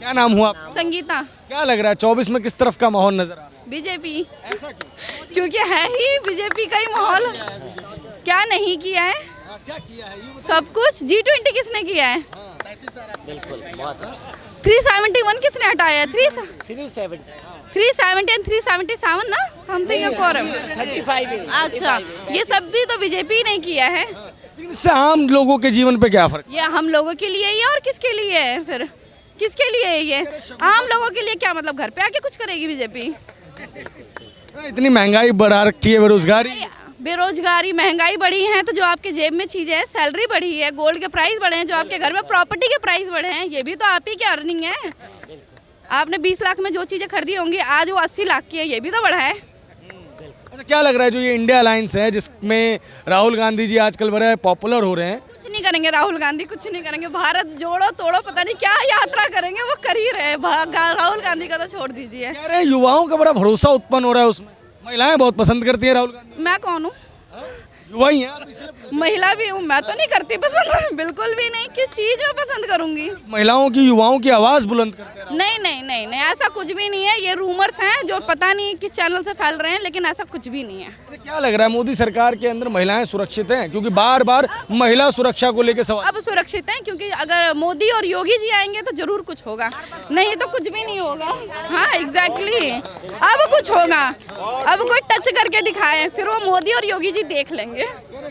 क्या नाम हुआ आपका? संगीता। क्या लग रहा है 24 में किस तरफ का माहौल नजर आ रहा है? बीजेपी। ऐसा क्यों? क्योंकि है ही बीजेपी का ही माहौल। क्या नहीं किया है? क्या किया है ये सब कुछ। G20 किसने किया है? बिल्कुल बहुत 371 किसने हटाया है? 370 370 and 377 ना समथिंग है फॉर 35 अच्छा, ये सब भी तो बीजेपी ने किया है। लेकिन इससे आम लोगों के जीवन पे क्या फर्क? ये हम लोगों के लिए ही है और किसके लिए है फिर? किसके लिए है ये? आम लोगों के लिए क्या मतलब घर पे आके कुछ करेगी बीजेपी? इतनी महंगाई बढ़ा रखी है, बेरोजगारी। बेरोजगारी महंगाई बढ़ी है तो जो आपके जेब में चीजें है, सैलरी बढ़ी है, गोल्ड के प्राइस बढ़े हैं, जो आपके घर में प्रॉपर्टी के प्राइस बढ़े हैं, ये भी तो आप ही की अर्निंग है। आपने 20 लाख में जो चीजें खरीदी होंगी आज वो 80 लाख की है, ये भी तो बढ़ा है। अच्छा, क्या लग रहा है जो ये इंडिया अलायंस है जिसमें राहुल गांधी जी आजकल बड़े पॉपुलर हो रहे हैं? कुछ नहीं करेंगे राहुल गांधी, कुछ नहीं करेंगे। भारत जोड़ो तोड़ो पता नहीं क्या यात्रा करेंगे, वो कर ही रहे। राहुल गांधी का तो छोड़ दीजिए। कह रहे हैं युवाओं का बड़ा भरोसा उत्पन्न हो रहा है उसमें, महिलाएं बहुत पसंद करती है राहुल गांधी। मैं कौन हूँ? युवा ही हैं आप, इसलिए महिला भी हूँ, मैं तो नहीं करती पसंद। बिल्कुल भी नहीं। किस चीज में पसंद करूंगी? महिलाओं की युवाओं की आवाज बुलंद करते हैं। नहीं नहीं नहीं नहीं, ऐसा कुछ भी नहीं है। ये रूमर्स हैं जो पता नहीं किस चैनल से फैल रहे हैं, लेकिन ऐसा कुछ भी नहीं है। क्या लग रहा है मोदी सरकार के अंदर महिलाएं सुरक्षित हैं? क्योंकि बार बार महिला सुरक्षा को लेकर सवाल। अब सुरक्षित हैं क्योंकि अगर मोदी और योगी जी आएंगे तो जरूर कुछ होगा, नहीं तो कुछ भी नहीं होगा। हाँ एग्जैक्टली, अब कुछ होगा। अब कोई टच करके दिखाए, फिर वो मोदी और योगी जी देख लेंगे।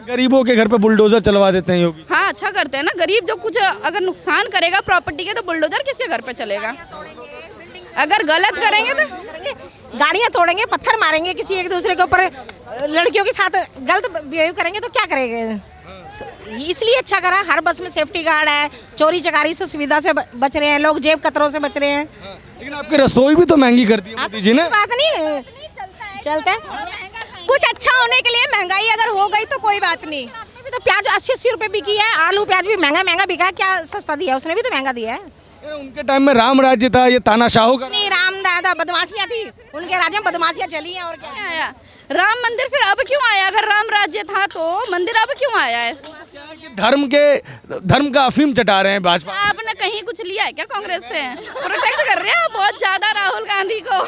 गरीबों के घर पे बुलडोजर चलवा देते हैं योगी। हाँ अच्छा करते हैं ना। गरीब जो कुछ अगर नुकसान करेगा प्रॉपर्टी के तो बुलडोजर किसके घर पे चलेगा? अगर गलत करेंगे तो गाड़ियाँ तोड़ेंगे, पत्थर मारेंगे, किसी एक दूसरे के ऊपर लड़कियों के साथ गलत बिहेव करेंगे तो क्या करेंगे? इसलिए अच्छा करा, हर बस में सेफ्टी गार्ड है, चोरी चकारी से सुविधा से बच रहे हैं लोग, जेब कतरों से बच रहे हैं। लेकिन आपकी रसोई भी तो महंगी कर दी है मोदी जी ने। बात नहीं चलता है। कुछ अच्छा होने के लिए महंगाई अगर हो गई तो कोई बात नहीं। अभी तो प्याज 80-80 रुपए बिकी है, आलू प्याज भी महंगा महंगा बिका है। क्या सस्ता दिया? उसने भी तो महंगा दिया है। उनके टाइम में राम राज्य था, ये तानाशाहों का। नहीं, राम दादा बदमाशियाँ थी, उनके राज्य में बदमाशियाँ चली हैं। और क्या आया राम मंदिर फिर अब क्यों आया? अगर राम राज्य था तो मंदिर अब क्यों आया है? धर्म का अफीम चटा रहे हैं भाजपा। आपने कहीं कुछ लिया है क्या कांग्रेस से? प्रोटेक्ट कर रहे हैं बहुत ज्यादा राहुल गांधी को।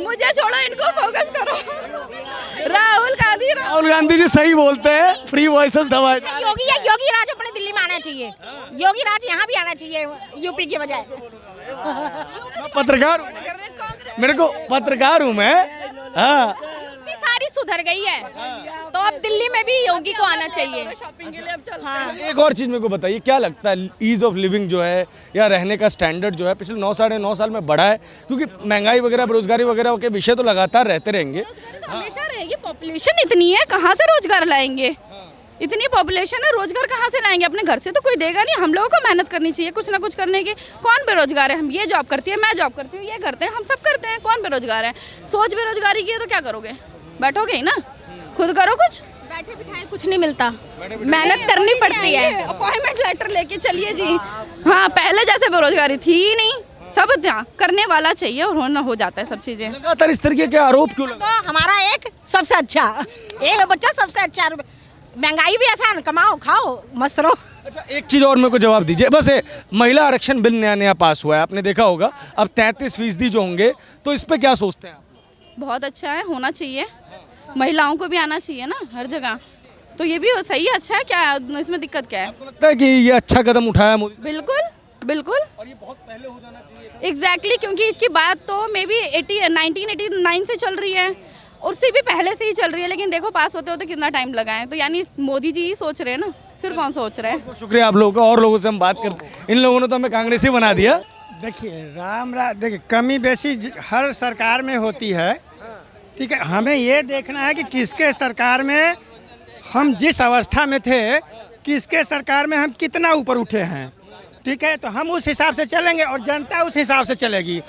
मुझे छोड़ो, इनको फोकस करो। राहुल गांधी जी सही बोलते हैं, फ्री वॉइसेस दबाए। योगी राज अपने दिल्ली में आना चाहिए, योगी राज यहाँ भी आना चाहिए यूपी की बजाय। मैं पत्रकार हूँ, मेरे को पत्रकार हूँ मैं। हाँ, सारी सुधर गई है तो अब दिल्ली में भी योगी को आना चाहिए। हाँ। एक और चीज मेरे को बताइए, क्या लगता है ईज ऑफ लिविंग जो है या रहने का स्टैंडर्ड जो है पिछले 9-9.5 साल में बढ़ा है? क्योंकि महंगाई वगैरह बेरोजगारी वगैरह के विषय तो लगातार रहते रहेंगे। हमेशा रहेगी। पॉपुलेशन इतनी है, कहाँ से रोजगार लाएंगे? इतनी पॉपुलेशन है, रोजगार कहाँ से लाएंगे? अपने घर से तो कोई देगा नहीं। हम लोगों को मेहनत करनी चाहिए कुछ ना कुछ करने की। कौन बेरोजगार है? हम ये जॉब करती है, मैं जॉब करती हूँ, ये करते हैं, हम सब करते हैं। कौन बेरोजगार है? सोच बेरोजगारी की है तो क्या करोगे? बैठोगे ही ना, खुद करो कुछ। बैठे बिठाए कुछ नहीं मिलता, मेहनत करनी पड़ती है। अपॉइंटमेंट लेटर लेके चलिए जी। हाँ पहले जैसे बेरोजगारी थी ही नहीं, सब ध्यान करने वाला चाहिए और होना हो जाता है सब चीजें। लगातार इस तरीके के आरोप क्यों लगा? तो हमारा एक सबसे अच्छा, एक बच्चा सबसे अच्छा। महंगाई भी आसान, कमाओ खाओ मस्त रहो। अच्छा, एक चीज और मेरे को जवाब दीजिए बस। महिला आरक्षण बिल नया नया पास हुआ है, आपने देखा होगा। अब 33% जो होंगे, तो इस पे क्या सोचते हैं आप? बहुत अच्छा है, होना चाहिए। महिलाओं को भी आना चाहिए ना हर जगह, तो ये भी सही है, अच्छा है। क्या इसमें दिक्कत क्या है? आपको लगता है कि ये अच्छा कदम उठाया मोदी सरकार? बिल्कुल बिल्कुल, और ये बहुत पहले हो जाना चाहिए था। एग्जैक्टली क्योंकि इसकी बात तो मे बी 1989 से चल रही है, उससे भी पहले से ही चल रही है। लेकिन देखो पास होते होते कितना टाइम लगा है, तो यानी मोदी जी ही सोच रहे हैं ना, फिर कौन सोच रहा है? बहुत शुक्रिया आप लोगों का। और लोगों से हम बात करते, इन लोगों ने तो हमें कांग्रेसी बना दिया। देखिए देखिए कमी बेसी हर सरकार में होती है, ठीक है। हमें ये देखना है कि किसके सरकार में हम जिस अवस्था में थे, किसके सरकार में हम कितना ऊपर उठे हैं, ठीक है। तो हम उस हिसाब से चलेंगे और जनता उस हिसाब से चलेगी।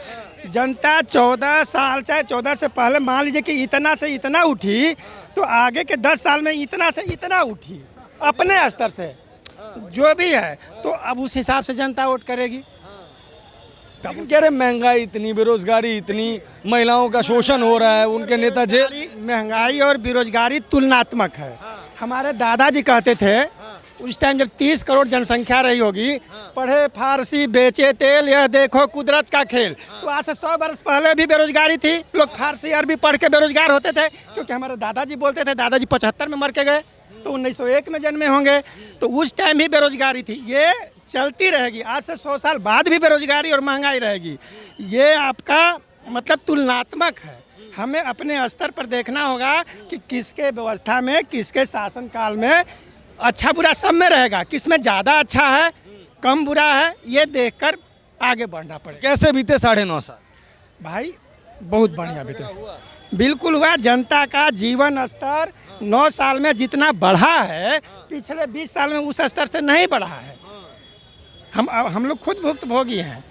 जनता 14 साल चाहे 14 से पहले मान लीजिए कि इतना से इतना उठी, तो आगे के 10 साल में इतना से इतना उठी अपने स्तर से जो भी है, तो अब उस हिसाब से जनता वोट करेगी। लेकिन कह रहे महंगाई इतनी, बेरोजगारी इतनी, महिलाओं का शोषण हो रहा है, उनके नेता जेल। महंगाई और बेरोजगारी तुलनात्मक है। हमारे दादाजी कहते थे उस टाइम जब 30 करोड़ जनसंख्या रही होगी, पढ़े फारसी बेचे तेल, यह देखो कुदरत का खेल। तो आज से 100 वर्ष पहले भी बेरोजगारी थी, लोग फारसी अरबी पढ़ के बेरोजगार होते थे, क्योंकि हमारे दादाजी बोलते थे, दादाजी 75 में मर के गए तो 1901 में जन्मे होंगे, तो उस टाइम भी बेरोजगारी थी। ये चलती रहेगी, आज से 100 साल बाद भी बेरोजगारी और महंगाई रहेगी। ये आपका मतलब तुलनात्मक है। हमें अपने स्तर पर देखना होगा कि किसके व्यवस्था में, किसके शासनकाल में अच्छा बुरा सब में रहेगा, किसमें ज़्यादा अच्छा है कम बुरा है, ये देखकर आगे बढ़ना पड़ेगा। कैसे बीते 9.5 साल? भाई बहुत बढ़िया बीते, बिल्कुल हुआ। जनता का जीवन स्तर 9 साल में जितना बढ़ा है, पिछले 20 साल में उस स्तर से नहीं बढ़ा है। हम लोग खुद भुक्तभोगी हैं।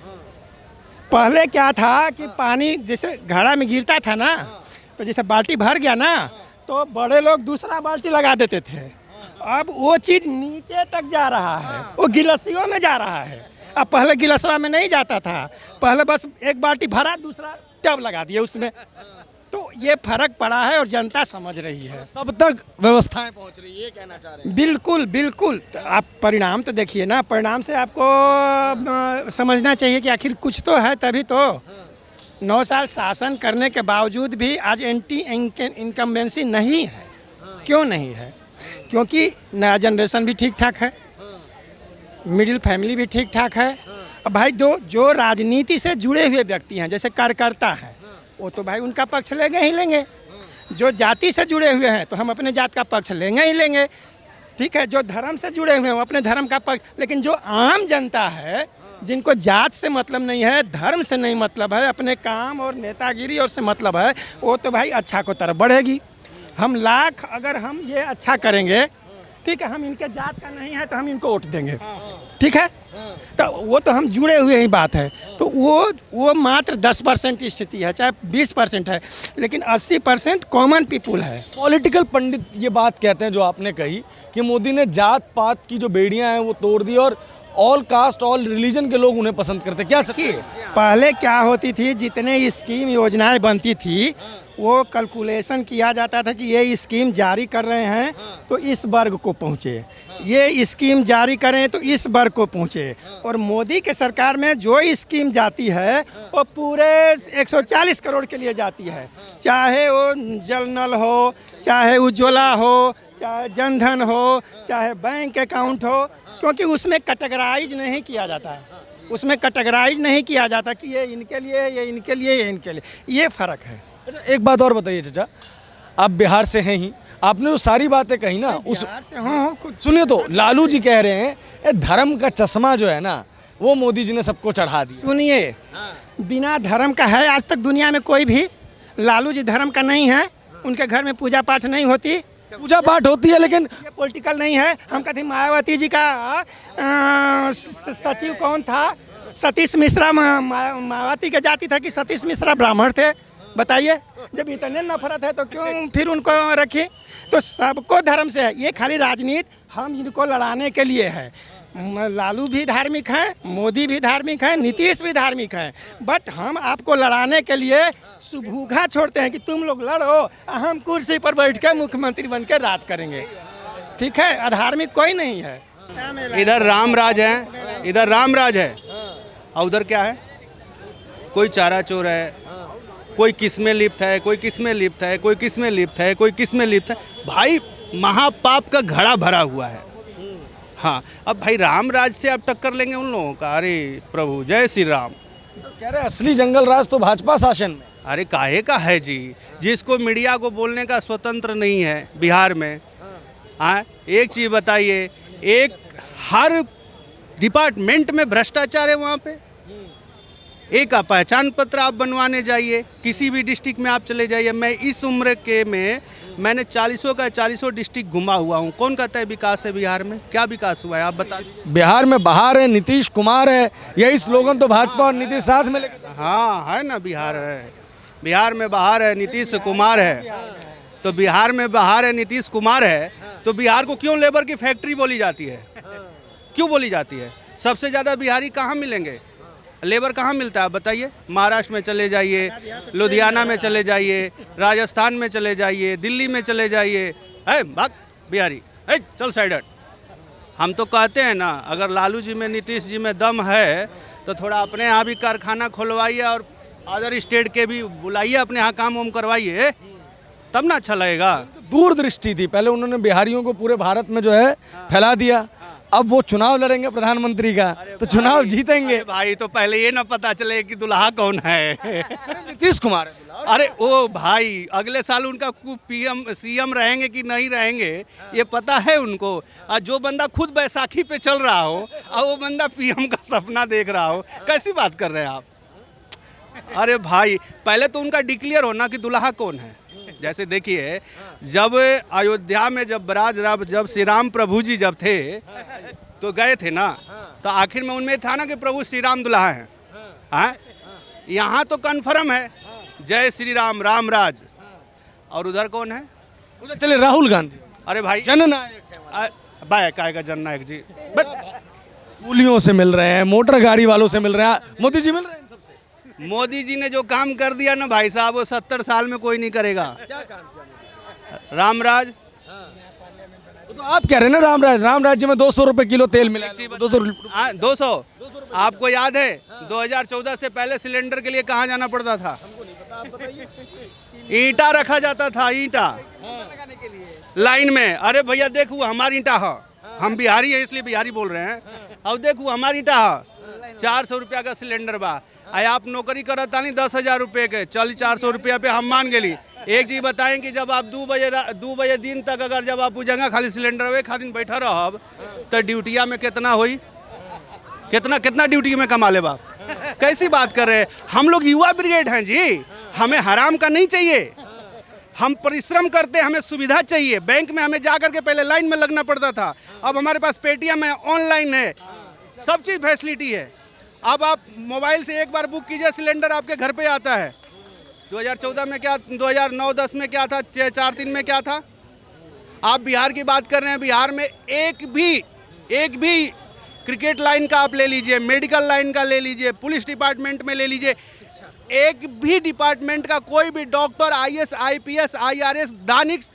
पहले क्या था कि पानी जैसे घड़ा में गिरता था ना, तो जैसे बाल्टी भर गया ना, तो बड़े लोग दूसरा बाल्टी लगा देते थे। अब वो चीज़ नीचे तक जा रहा है, वो गिलसियों में जा रहा है। अब पहले गिलसवा में नहीं जाता था, पहले बस एक बाल्टी भरा, दूसरा टब लगा दिया उसमें। तो ये फर्क पड़ा है और जनता समझ रही है, सब तक व्यवस्थाएं पहुंच रही है, ये कहना चाह रहे हैं? बिल्कुल बिल्कुल। तो आप परिणाम तो देखिए ना, परिणाम से आपको समझना चाहिए कि आखिर कुछ तो है, तभी तो 9 साल शासन करने के बावजूद भी आज एंटी इनकम्बेंसी नहीं है। क्यों नहीं है? क्योंकि नया जनरेशन भी ठीक ठाक है, मिडिल फैमिली भी ठीक ठाक है। अब भाई जो राजनीति से जुड़े हुए व्यक्ति हैं, जैसे कार्यकर्ता हैं, वो तो भाई उनका पक्ष लेंगे ही लेंगे। जो जाति से जुड़े हुए हैं तो हम अपने जात का पक्ष लेंगे ही लेंगे, ठीक है। जो धर्म से जुड़े हुए हैं वो अपने धर्म का पक्ष, लेकिन जो आम जनता है, जिनको जात से मतलब नहीं है, धर्म से नहीं मतलब है, अपने काम और नेतागिरी और से मतलब है, वो तो भाई अच्छा को तरफ बढ़ेगी। हम लाख अगर हम ये अच्छा करेंगे, ठीक है, हम इनके जात का नहीं है तो हम इनको वोट देंगे, ठीक है। तो वो तो हम जुड़े हुए ही बात है। तो वो मात्र 10% स्थिति है, चाहे 20% है, लेकिन 80% कॉमन पीपुल है। पॉलिटिकल पंडित ये बात कहते हैं जो आपने कही कि मोदी ने जात पात की जो बेड़ियां हैं वो तोड़ दी और ऑल कास्ट ऑल रिलीजन के लोग उन्हें पसंद करते। क्या सच्ची है? पहले क्या होती थी, जितने स्कीम योजनाएं बनती थी वो कैलकुलेशन किया जाता था कि ये स्कीम जारी कर रहे हैं तो इस वर्ग को पहुँचे, ये स्कीम जारी करें तो इस वर्ग को पहुँचे। और मोदी के सरकार में जो स्कीम जाती है वो पूरे 140 करोड़ के लिए जाती है, चाहे वो जल नल हो, चाहे उज्ज्वला हो, चाहे जनधन हो, चाहे बैंक अकाउंट हो, क्योंकि उसमें कैटेगराइज नहीं किया जाता है, उसमें कैटेगराइज नहीं किया जाता कि ये इनके लिए, ये इनके लिए, ये इनके लिए। ये फ़र्क है। अच्छा, एक बात और बताइए चाचा, आप बिहार से हैं ही, आपने जो सारी बातें कही ना, उस सुनिए तो लालू जी कह रहे हैं ये धर्म का चश्मा जो है ना वो मोदी जी ने सबको चढ़ा दिया। सुनिए, बिना धर्म का है आज तक दुनिया में कोई भी? लालू जी धर्म का नहीं है, उनके घर में पूजा पाठ नहीं होती। पूजा पाठ होती है लेकिन ये पॉलिटिकल नहीं है। हम कहते हैं मायावती जी का सचिव कौन था? सतीश मिश्रा मायावती के जाति था कि सतीश मिश्रा ब्राह्मण थे? बताइए, जब इतने नफरत है तो क्यों फिर उनको रखी? तो सबको धर्म से है, ये खाली राजनीति हम इनको लड़ाने के लिए है। लालू भी धार्मिक हैं, मोदी भी धार्मिक हैं, नीतीश भी धार्मिक हैं, बट हम आपको लड़ाने के लिए सुभूखा छोड़ते हैं कि तुम लोग लड़ो, हम कुर्सी पर बैठ के मुख्यमंत्री बन के राज करेंगे, ठीक है। अधार्मिक कोई नहीं है। इधर राम राज है, इधर राम राज है, और उधर क्या है? कोई चारा चोर है, कोई किस में लिप्त है, कोई किस में लिप्त है, कोई किस में लिप्त है, कोई किस में लिप्त है। भाई महापाप का घड़ा भरा हुआ है। हाँ, अब भाई राम राज से आप टक्कर लेंगे उन लोगों का? अरे प्रभु जय श्री राम। कह रहे असली जंगल राज तो भाजपा शासन में। अरे काहे का है जी, जिसको मीडिया को बोलने का स्वतंत्र नहीं है बिहार में। हाँ, एक चीज़ बताइए, एक हर डिपार्टमेंट में भ्रष्टाचार है वहाँ पे। एक पहचान पत्र आप बनवाने जाइए, किसी भी डिस्ट्रिक्ट में आप चले जाइए। मैं इस उम्र के में मैंने 40 डिस्ट्रिक्ट घुमा हुआ हूँ। कौन कहता है विकास है बिहार में? क्या विकास हुआ है आप बता दीजिए। बिहार में बाहर है नीतीश कुमार है, यही स्लोगन तो भाजपा और नीतीश साथ में लेकर। हाँ है ना, बिहार है, बिहार में बाहर है नीतीश कुमार है। तो बिहार में बाहर है नीतीश कुमार है, तो बिहार को क्यों लेबर की फैक्ट्री बोली जाती है? क्यों बोली जाती है? सबसे ज़्यादा बिहारी कहाँ मिलेंगे? लेबर कहाँ मिलता है बताइए? महाराष्ट्र में चले जाइए, लुधियाना में चले जाइए, राजस्थान में चले जाइए, दिल्ली में चले जाइए, है भाग बिहारी, है चल साइड हट। हम तो कहते हैं ना, अगर लालू जी में नीतीश जी में दम है तो थोड़ा अपने यहाँ भी कारखाना खुलवाइए और अदर स्टेट के भी बुलाइए, अपने यहाँ काम वाम करवाइए, तब ना अच्छा लगेगा। दूरदृष्टि थी, पहले उन्होंने बिहारियों को पूरे भारत में जो है फैला दिया, अब वो चुनाव लड़ेंगे प्रधानमंत्री का तो चुनाव जीतेंगे। अरे भाई तो पहले ये ना पता चले कि दुल्हा कौन है। नीतीश कुमार है दुल्हा। अरे ओ भाई, अगले साल उनका पीएम सीएम रहेंगे कि नहीं रहेंगे ये पता है उनको। और जो बंदा खुद बैसाखी पे चल रहा हो और वो बंदा पीएम का सपना देख रहा हो, कैसी बात कर रहे हैं आप। अरे भाई पहले तो उनका डिक्लेयर होना कि दुल्हा कौन है। जैसे देखिए, जब अयोध्या में जब श्री राम प्रभु जी जब थे तो गए थे ना, तो आखिर में उनमें था ना कि प्रभु श्री राम दुल्हा हैं। हाँ, यहाँ तो कन्फर्म है जय श्री राम राम राज। और उधर कौन है? उधर चले राहुल गांधी। अरे भाई जननायक है। भाई काय का जननायक जी, बट कूलियों से मिल रहे हैं, मोटर गाड़ी वालों से मिल रहे हैं, मोदी जी मिल रहे हैं इन सबसे। मोदी जी ने जो काम कर दिया ना भाई साहब, वो 70 साल में कोई नहीं करेगा। रामराज, तो आप कह रहे हैं ना राम राज्य में 200 रुपए किलो तेल मिला है। 200 आपको याद है 2014 से पहले सिलेंडर के लिए कहाँ जाना पड़ता था? ईंटा रखा जाता था, ईंटा लाइन में। अरे भैया देखो हमारी ईंटा है, हम बिहारी हैं इसलिए बिहारी बोल रहे हैं। अब देखो हमारी ईंटा है, 400 रुपया का सिलेंडर बा। आए आप नौकरी करता नहीं 10,000 रुपये के, चल 400 रुपया पे हम मान गेली। एक चीज बताएं कि जब आप 2 बजे दिन तक अगर जब आप जगह खाली सिलेंडर वे खातिर बैठा रहब तो ड्यूटिया में कितना होई, कितना ड्यूटी में कमा ले बाप। कैसी बात कर रहे हैं? हम लोग युवा ब्रिगेड हैं जी, हमें हराम का नहीं चाहिए। हम परिश्रम करते, हमें सुविधा चाहिए। बैंक में हमें जा करके पहले लाइन में लगना पड़ता था, अब हमारे पास पेटीएम है, ऑनलाइन है, सब चीज़ फैसिलिटी है। अब आप मोबाइल से एक बार बुक कीजिए, सिलेंडर आपके घर पे आता है। 2014 में क्या, 2009-10 में क्या था, 4-3 में क्या था? आप बिहार की बात कर रहे हैं, बिहार में एक भी क्रिकेट लाइन का आप ले लीजिए, मेडिकल लाइन का ले लीजिए, पुलिस डिपार्टमेंट में ले लीजिए, एक भी डिपार्टमेंट का कोई भी doctor, IAS, IPS, IRS, DANICS,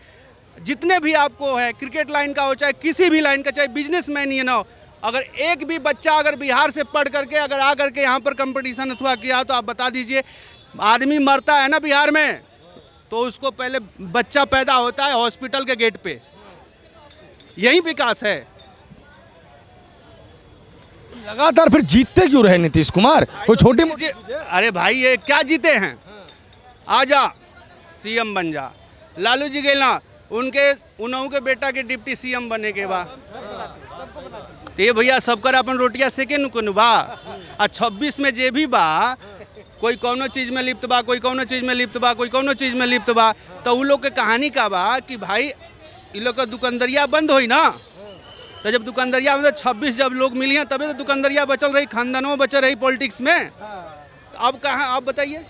जितने भी आपको है, क्रिकेट लाइन का हो चाहे किसी भी लाइन का, चाहे बिजनेसमैन ही ना हो, अगर एक भी बच्चा अगर बिहार से पढ़ करके अगर आ करके यहाँ पर कंपटीशन अथवा किया तो आप बता दीजिए, आदमी मरता है ना बिहार में तो उसको पहले बच्चा पैदा होता है हॉस्पिटल के गेट पे। यही विकास है। लगातार फिर जीतते क्यों रहे नीतीश कुमार? कोई छोटी मोटी? अरे भाई ये क्या जीते हैं? आजा सीएम बन जा। लालू जी गए ना, उनहु के बेटा के डिप्टी सीएम बने के बाद तो ये भैया सबकर अपन रोटियां सेके नु बा। आ 26 में जे भी बा, कोई कौनो चीज़ में लिप्त बा, कोई कौनो चीज़ में लिप्त बा, कोई कौनो चीज़ में लिप्त बा, तो उ लोग के कहानी का बा कि भाई इन लोग का दुकानदरिया बंद होई ना, तो जब दुकानदरिया में 26 जब लोग मिलिए तभी तो दुकानदरिया बचल रही, खानदानों बचल रही पॉलिटिक्स में। अब कहाँ आप बताइए?